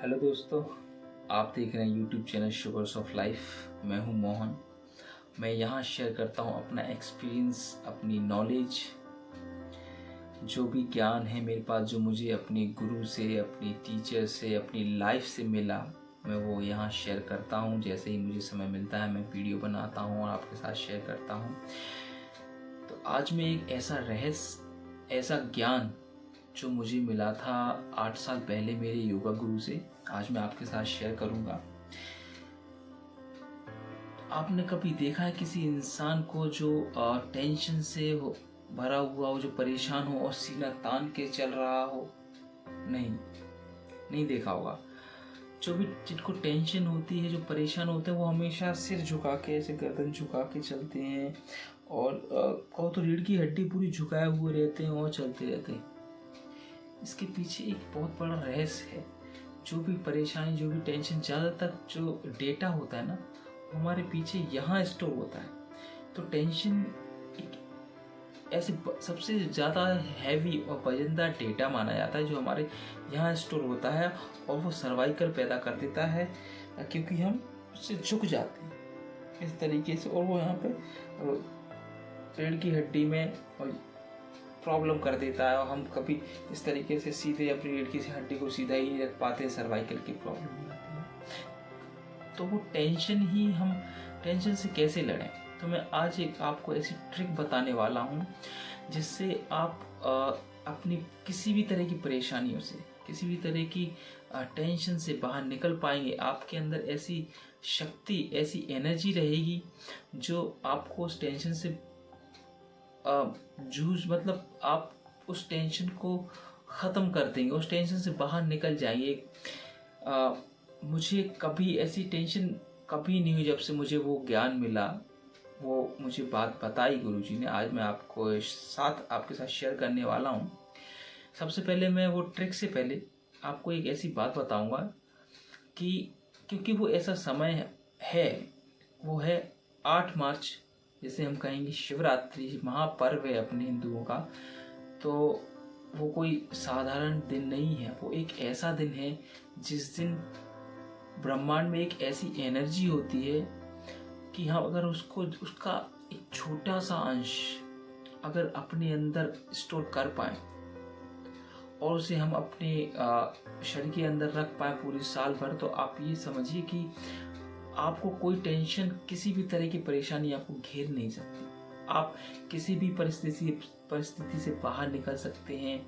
Hello दोस्तों, आप देख रहे हैं YouTube channel sugars of life. मैं हूं मोहन। मैं यहां शेयर करता हूं अपना एक्सपीरियंस, अपनी नॉलेज, जो भी ज्ञान है मेरे पास, जो मुझे अपने गुरु से, अपनी टीचर से, अपनी लाइफ से मिला, मैं वो यहाँ शेयर करता हूँ। जैसे ही मुझे समय मिलता है मैं वीडियो बनाता हूँ और आपके साथ शेयर करता हूँ। तो आज मैं एक ऐसा रहस्य, ऐसा ज्ञान जो मुझे मिला था 8 साल पहले मेरे योगा गुरु से, आज मैं आपके साथ शेयर करूंगा। आपने कभी देखा है किसी इंसान को जो टेंशन से भरा हुआ हो, जो परेशान हो और सीना तान के चल रहा हो? नहीं देखा होगा। जो भी जिनको टेंशन होती है, जो परेशान होते हैं, वो हमेशा सिर झुका के, ऐसे गर्दन झुका के चलते हैं और कहो तो रीढ़ की हड्डी पूरी झुकाए हुए रहते हैं और चलते रहते हैं। इसके पीछे एक बहुत बड़ा रहस्य है। जो भी परेशानी, जो भी टेंशन, ज़्यादातर जो डेटा होता है ना, हमारे पीछे यहाँ स्टोर होता है। तो टेंशन एक ऐसे सबसे ज़्यादा हैवी और वजनदार डेटा माना जाता है जो हमारे यहाँ स्टोर होता है, और वो सर्वाइकल पैदा कर देता है क्योंकि हम उससे झुक जाते हैं इस तरीके से, और वो यहाँ पे रीढ़ की हड्डी में प्रॉब्लम कर देता है और हम कभी इस तरीके से सीधे अपनी रीढ़ की हड्डी को सीधा ही नहीं रख पाते, सर्वाइकल की प्रॉब्लम हो जाती है। तो वो हम टेंशन से कैसे लड़ें? तो मैं आज एक आपको ऐसी ट्रिक बताने वाला हूँ जिससे आप अपनी किसी भी तरह की परेशानियों से, किसी भी तरह की टेंशन से बाहर निकल पाएंगे। आपके अंदर ऐसी शक्ति, ऐसी एनर्जी रहेगी जो आपको उस टेंशन से मतलब आप उस टेंशन को ख़त्म कर देंगे, उस टेंशन से बाहर निकल जाएंगे। मुझे कभी ऐसी टेंशन कभी नहीं हुई जब से मुझे वो ज्ञान मिला, वो मुझे बात बताई गुरुजी ने। आज मैं आपके साथ शेयर करने वाला हूँ। सबसे पहले मैं वो ट्रिक से पहले आपको एक ऐसी बात बताऊंगा कि क्योंकि वो ऐसा समय है, वो है 8 मार्च, जैसे हम कहेंगे शिवरात्रि, महापर्व है अपने हिंदुओं का। तो वो कोई साधारण दिन नहीं है, वो एक ऐसा दिन है जिस दिन ब्रह्मांड में एक ऐसी एनर्जी होती है कि हम अगर उसका एक छोटा सा अंश अगर अपने अंदर स्टोर कर पाए और उसे हम अपने शरीर के अंदर रख पाए पूरे साल भर, तो आप ये समझिए कि आपको कोई टेंशन, किसी भी तरह की परेशानी आपको घेर नहीं सकती। आप किसी भी परिस्थिति से बाहर निकल सकते हैं,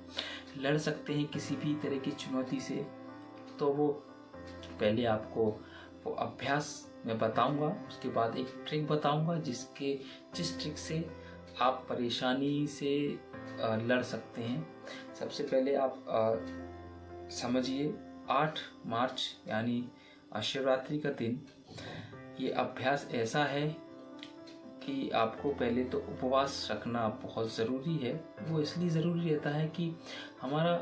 लड़ सकते हैं किसी भी तरह की चुनौती से। तो वो पहले आपको वो अभ्यास मैं बताऊंगा, उसके बाद एक ट्रिक बताऊंगा जिस ट्रिक से आप परेशानी से लड़ सकते हैं। सबसे पहले आप समझिए 8 मार्च यानी शिवरात्रि का दिन, ये अभ्यास ऐसा है कि आपको पहले तो उपवास रखना बहुत ज़रूरी है। वो इसलिए ज़रूरी रहता है कि हमारा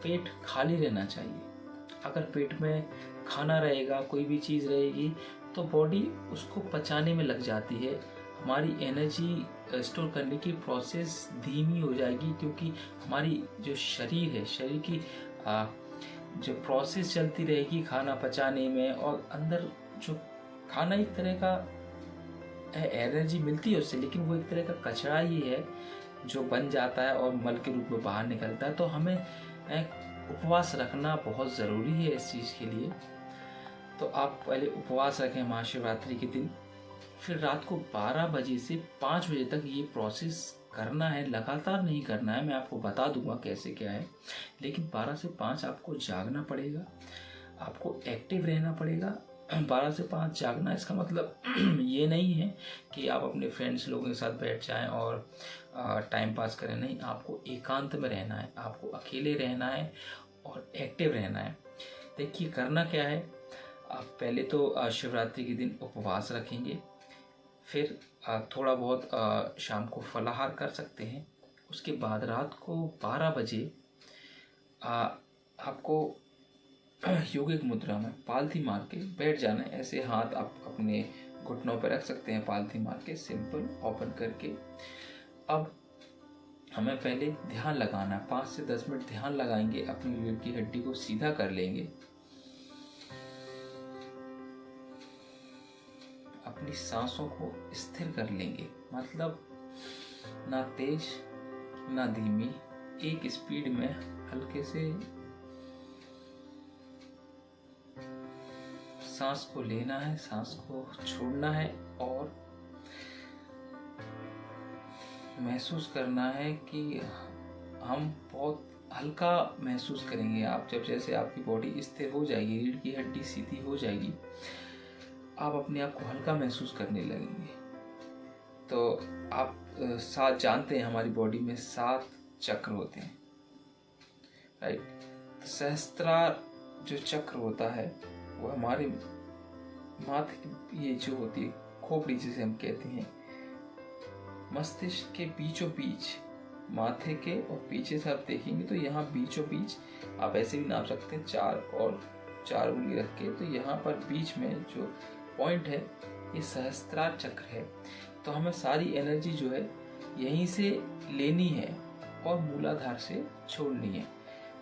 पेट खाली रहना चाहिए। अगर पेट में खाना रहेगा, कोई भी चीज़ रहेगी, तो बॉडी उसको पचाने में लग जाती है। हमारी एनर्जी स्टोर करने की प्रोसेस धीमी हो जाएगी, क्योंकि हमारी जो शरीर है, शरीर की जो प्रोसेस चलती रहेगी खाना पचाने में, और अंदर जो खाना एक तरह का एनर्जी मिलती है उससे, लेकिन वो एक तरह का कचरा ही है जो बन जाता है और मल के रूप में बाहर निकलता है। तो हमें उपवास रखना बहुत ज़रूरी है इस चीज़ के लिए। तो आप पहले उपवास रखें महाशिवरात्रि के दिन, फिर रात को 12 बजे से 5 बजे तक ये प्रोसेस करना है। लगातार नहीं करना है, मैं आपको बता दूंगा कैसे क्या है, लेकिन 12 से 5 आपको जागना पड़ेगा, आपको एक्टिव रहना पड़ेगा। 12 से 5 जागना, इसका मतलब ये नहीं है कि आप अपने फ्रेंड्स लोगों के साथ बैठ जाएं और टाइम पास करें। नहीं, आपको एकांत में रहना है, आपको अकेले रहना है और एक्टिव रहना है। देखिए करना क्या है, आप पहले तो शिवरात्रि के दिन उपवास रखेंगे, फिर थोड़ा बहुत शाम को फलाहार कर सकते हैं। उसके बाद रात को 12 बजे आपको योगिक मुद्रा में पालथी मार के बैठ जाना है। ऐसे हाथ आप अपने घुटनों पर रख सकते हैं, पालथी मार के, सिंपल ओपन करके। अब हमें पहले ध्यान लगाना है, 5 से 10 मिनट ध्यान लगाएंगे, अपनी रीढ़ की हड्डी को सीधा कर लेंगे। अपनी सांसों को स्थिर कर लेंगे, मतलब ना तेज ना धीमी, एक स्पीड में हल्के से सांस को लेना है, सांस को छोड़ना है और महसूस करना है कि हम बहुत हल्का महसूस करेंगे। आप जब जैसे आपकी बॉडी स्थिर हो जाएगी, रीढ़ की हड्डी सीधी हो जाएगी, आप अपने आप को हल्का महसूस करने लगेंगे। तो आप सात जानते हैं हमारी बॉडी में 7 चक्र होते हैं, राइट। तो सहस्त्रार जो चक्र होता है वो हमारे माथे की ये जो होती है खोपड़ी जिसे हम कहते हैं, मस्तिष्क के बीचों बीच, माथे के और पीछे से आप देखेंगे तो यहाँ बीचों बीच आप ऐसे भी नाप सकते हैं 4 उंगली रख के। तो यहाँ पर बीच में जो पॉइंट है ये सहस्त्रार चक्र है। तो हमें सारी एनर्जी जो है यहीं से लेनी है और मूलाधार से छोड़नी है।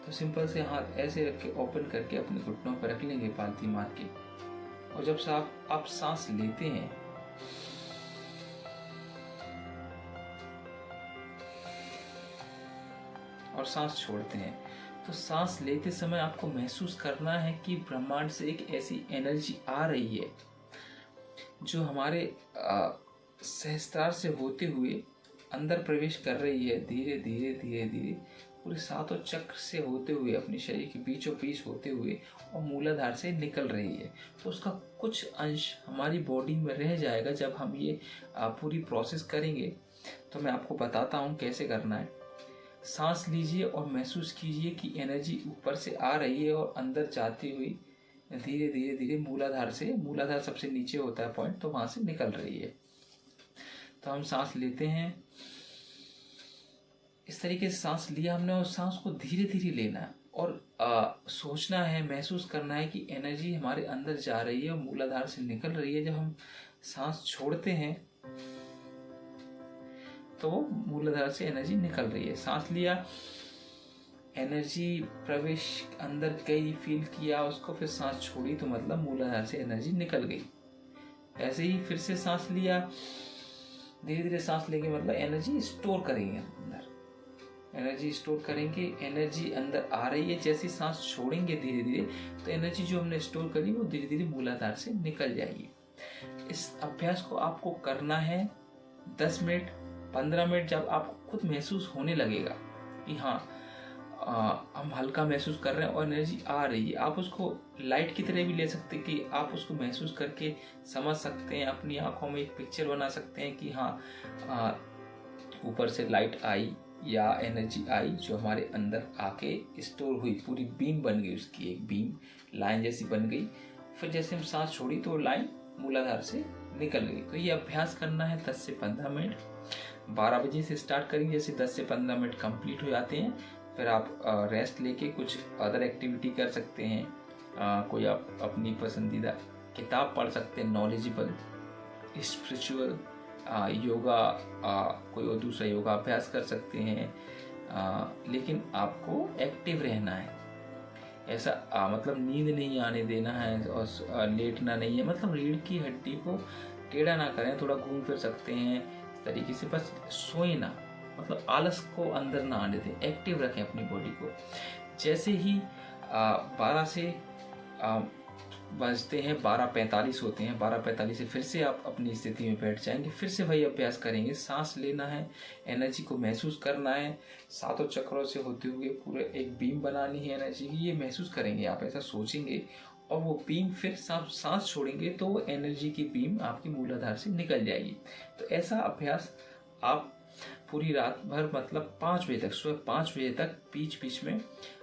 तो सिंपल से हाथ ऐसे रख के ओपन करके अपने घुटनों पर रख लेंगे पालती मार के, और जब से आप सांस लेते हैं और सांस छोड़ते हैं, तो सांस लेते समय आपको महसूस करना है कि ब्रह्मांड से एक ऐसी एनर्जी आ रही है जो हमारे सहस्त्रार से होते हुए अंदर प्रवेश कर रही है, धीरे धीरे धीरे धीरे पूरे 7 चक्र से होते हुए अपने शरीर के बीचों बीच होते हुए और मूलाधार से निकल रही है। तो उसका कुछ अंश हमारी बॉडी में रह जाएगा जब हम ये पूरी प्रोसेस करेंगे। तो मैं आपको बताता हूँ कैसे करना है। सांस लीजिए और महसूस कीजिए कि एनर्जी ऊपर से आ रही है और अंदर जाती हुई धीरे धीरे धीरे मूलाधार सबसे नीचे होता है पॉइंट, तो वहां से निकल रही है। तो हम सांस लेते हैं, इस तरीके से सांस लिया हमने और सांस को धीरे धीरे लेना है और सोचना है, महसूस करना है कि एनर्जी हमारे अंदर जा रही है और मूलाधार से निकल रही है। जब हम सांस छोड़ते हैं तो वो मूलाधार से एनर्जी निकल रही है। सांस लिया, एनर्जी प्रवेश अंदर गई, फील किया उसको, फिर सांस छोड़ी तो मतलब मूलाधार से एनर्जी निकल गई। ऐसे ही फिर से सांस लिया, धीरे धीरे सांस लेंगे मतलब एनर्जी स्टोर करेंगे अंदर, एनर्जी स्टोर करेंगे, एनर्जी अंदर आ रही है। जैसे सांस छोड़ेंगे धीरे धीरे तो एनर्जी जो हमने स्टोर करी वो धीरे धीरे मूलाधार से निकल जाएगी। इस अभ्यास को आपको करना है 10 मिनट 15 मिनट। जब आपको खुद महसूस होने लगेगा कि हाँ हम हल्का महसूस कर रहे हैं और एनर्जी आ रही है, आप उसको लाइट की तरह भी ले सकते हैं कि आप उसको महसूस करके समझ सकते हैं, अपनी आंखों में एक पिक्चर बना सकते हैं कि हाँ ऊपर से लाइट आई या एनर्जी आई जो हमारे अंदर आके स्टोर हुई, पूरी बीम बन गई, उसकी एक बीम लाइन जैसी बन गई। फिर जैसे हम सांस छोड़ी तो लाइन मूलाधार से निकल गई। तो ये अभ्यास करना है 10 से 15 मिनट। 12 बजे से स्टार्ट करेंगे, जैसे 10 से 15 मिनट कंप्लीट हो जाते हैं फिर आप रेस्ट लेके कुछ अदर एक्टिविटी कर सकते हैं। कोई आप अपनी पसंदीदा किताब पढ़ सकते हैं, नॉलेजेबल, स्पिरिचुअल, योगा, कोई और दूसरा योगा अभ्यास कर सकते हैं। लेकिन आपको एक्टिव रहना है, ऐसा मतलब नींद नहीं आने देना है और लेटना नहीं है, मतलब रीढ़ की हड्डी को टेढ़ा ना करें, थोड़ा घूम फिर सकते हैं इस तरीके से, बस सोए ना, मतलब आलस को अंदर ना आने दें, एक्टिव रखें अपनी बॉडी को। जैसे ही 12 से बजते हैं 12:45 होते हैं, 12:45 से फिर से आप अपनी स्थिति में बैठ जाएंगे, फिर से वही अभ्यास करेंगे। सांस लेना है, एनर्जी को महसूस करना है, 7 चक्रों से होते हुए पूरे एक बीम बनानी है एनर्जी की, ये महसूस करेंगे आप, ऐसा सोचेंगे और वो बीम फिर सांस छोड़ेंगे तो वो एनर्जी की बीम आपकी मूलाधार से निकल जाएगी। तो ऐसा अभ्यास आप पूरी रात भर, मतलब 5 बजे तक, सुबह 5 बजे तक बीच बीच में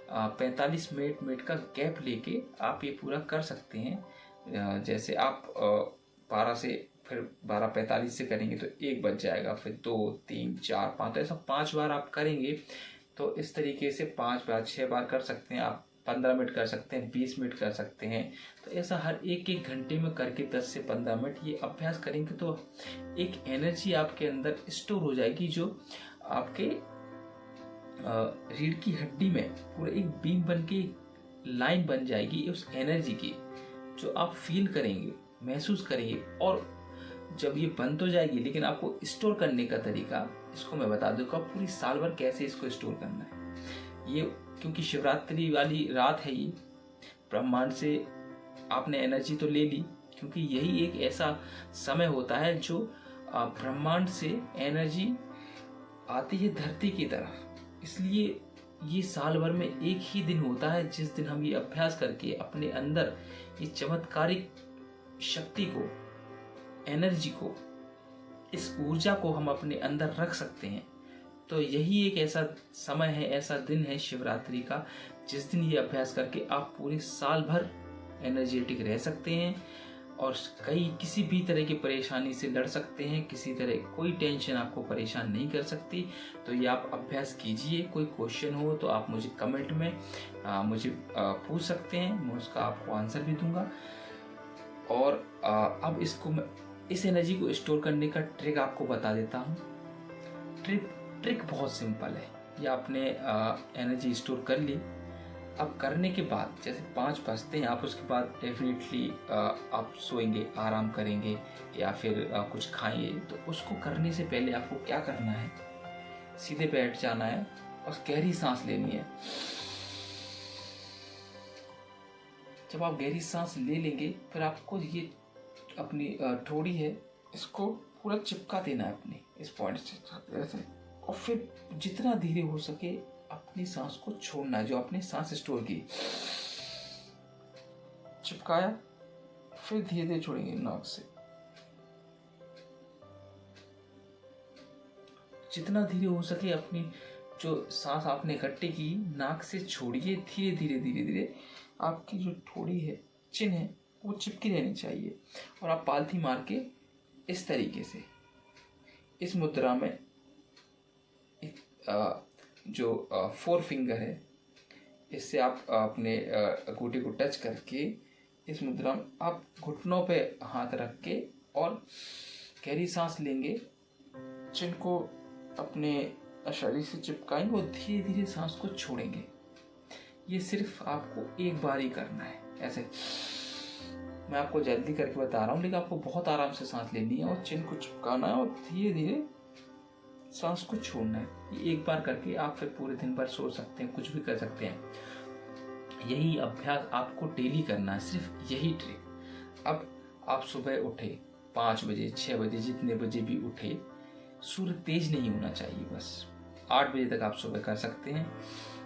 45 मिनट का गैप लेके आप ये पूरा कर सकते हैं। जैसे आप 12 से फिर 12:45 से करेंगे तो 1 बज जाएगा, फिर 2, 3, 4, 5, तो ऐसा 5 बार आप करेंगे। तो इस तरीके से 5 बार 6 बार कर सकते हैं आप, 15 मिनट कर सकते हैं, 20 मिनट कर सकते हैं। तो ऐसा हर एक घंटे में करके 10 से 15 मिनट ये अभ्यास करेंगे तो एक एनर्जी आपके अंदर स्टोर हो जाएगी जो आपके रीढ़ की हड्डी में पूरा एक बीम बन के लाइन बन जाएगी उस एनर्जी की, जो आप फील करेंगे, महसूस करेंगे। और जब ये बन तो जाएगी, लेकिन आपको स्टोर करने का तरीका इसको मैं बता दूँ कि आप पूरी साल भर कैसे इसको स्टोर करना है। ये क्योंकि शिवरात्रि वाली रात है, ये ब्रह्मांड से आपने एनर्जी तो ले ली, क्योंकि यही एक ऐसा समय होता है जो ब्रह्मांड से एनर्जी आती है धरती की तरफ। इसलिए ये साल भर में एक ही दिन होता है जिस दिन हम ये अभ्यास करके अपने अंदर ये चमत्कारिक शक्ति को, एनर्जी को, इस ऊर्जा को हम अपने अंदर रख सकते हैं। तो यही एक ऐसा समय है, ऐसा दिन है शिवरात्रि का, जिस दिन ये अभ्यास करके आप पूरे साल भर एनर्जेटिक रह सकते हैं और किसी भी तरह की परेशानी से लड़ सकते हैं। किसी तरह कोई टेंशन आपको परेशान नहीं कर सकती। तो ये आप अभ्यास कीजिए। कोई क्वेश्चन हो तो आप मुझे कमेंट में मुझे पूछ सकते हैं, मैं उसका आपको आंसर भी दूंगा। और अब इसको मैं इस एनर्जी को स्टोर करने का ट्रिक आपको बता देता हूँ। ट्रिक बहुत सिंपल है। ये आपने एनर्जी स्टोर कर ली। अब करने के बाद जैसे 5 बजते हैं, आप उसके बाद डेफिनेटली आप सोएंगे, आराम करेंगे या फिर कुछ खाएंगे। तो उसको करने से पहले आपको क्या करना है, सीधे बैठ जाना है और गहरी सांस लेनी है। जब आप गहरी सांस ले लेंगे, फिर आपको ये अपनी ठोड़ी है, इसको पूरा चिपका देना है अपने इस पॉइंट से ऐसे, और फिर जितना धीरे हो सके अपनी सांस को छोड़ना है, जो आपने सांस स्टोर की। चिपकाया, फिर धीरे धीरे छोड़ेंगे नाक से। जितना धीरे हो सके अपनी जो सांस आपने इकट्ठी की, नाक से छोड़िए धीरे धीरे धीरे धीरे। आपकी जो ठोड़ी है, चिन है, वो चिपकी रहनी चाहिए। और आप पालथी मार के इस तरीके से, इस मुद्रा में जो 4 फिंगर है, इससे आप अपने अंगूठे को टच करके इस मुद्रा में आप घुटनों पे हाथ रख के और गहरी सांस लेंगे। चिन को अपने शरीर से चिपकाएंगे और धीरे धीरे सांस को छोड़ेंगे। ये सिर्फ आपको एक बार ही करना है। ऐसे मैं आपको जल्दी करके बता रहा हूँ, लेकिन आपको बहुत आराम से सांस लेनी है और चिन को चिपकाना है और धीरे धीरे सांस को छोड़ना है। ये एक बार करके आप फिर पूरे दिन भर सो सकते हैं, कुछ भी कर सकते हैं। यही अभ्यास आपको डेली करना है, सिर्फ यही ट्रिक। अब आप सुबह उठे 5 बजे, 6 बजे, जितने बजे भी उठे, सूर्य तेज नहीं होना चाहिए, बस 8 बजे तक आप सुबह कर सकते हैं।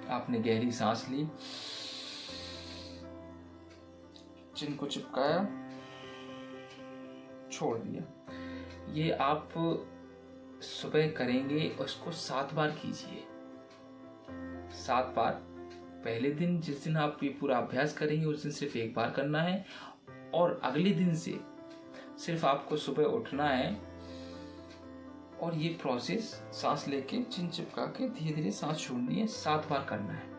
आपने गहरी सांस ली, चिन को चिपकाया, छोड़ दिया। ये आप सुबह करेंगे, उसको 7 बार कीजिए। 7 बार। पहले दिन जिस दिन आप ये पूरा अभ्यास करेंगे, उस दिन सिर्फ 1 बार करना है और अगले दिन से सिर्फ आपको सुबह उठना है और ये प्रोसेस सांस लेके, चिन चिपका के धीरे धीरे सांस छोड़नी है, 7 बार करना है।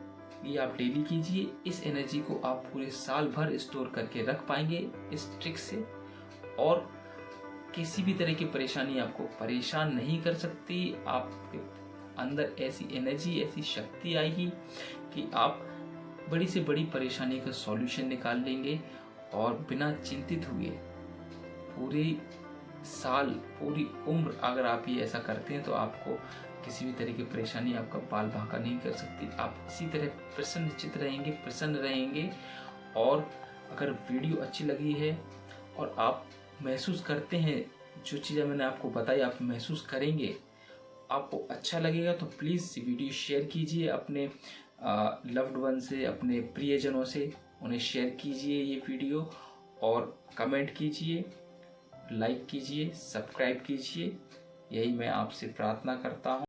ये आप डेली कीजिए। इस एनर्जी को आप पूरे साल भर स्टोर करके रख पाएंगे इस ट्रिक से, और किसी भी तरह की परेशानी आपको परेशान नहीं कर सकती। आपके अंदर ऐसी एनर्जी, ऐसी शक्ति आएगी कि आप बड़ी से बड़ी परेशानी का सॉल्यूशन निकाल लेंगे और बिना चिंतित हुए पूरे साल, पूरी उम्र अगर आप ये ऐसा करते हैं तो आपको किसी भी तरह की परेशानी आपका बाल बांका नहीं कर सकती। आप इसी तरह प्रसन्नचित्त रहेंगे, प्रसन्न रहेंगे। और अगर वीडियो अच्छी लगी है और आप महसूस करते हैं, जो चीज़ें मैंने आपको बताई आप महसूस करेंगे, आपको अच्छा लगेगा, तो प्लीज़ वीडियो शेयर कीजिए अपने लव्ड वन से, अपने प्रियजनों से। उन्हें शेयर कीजिए ये वीडियो और कमेंट कीजिए, लाइक कीजिए, सब्सक्राइब कीजिए। यही मैं आपसे प्रार्थना करता हूँ।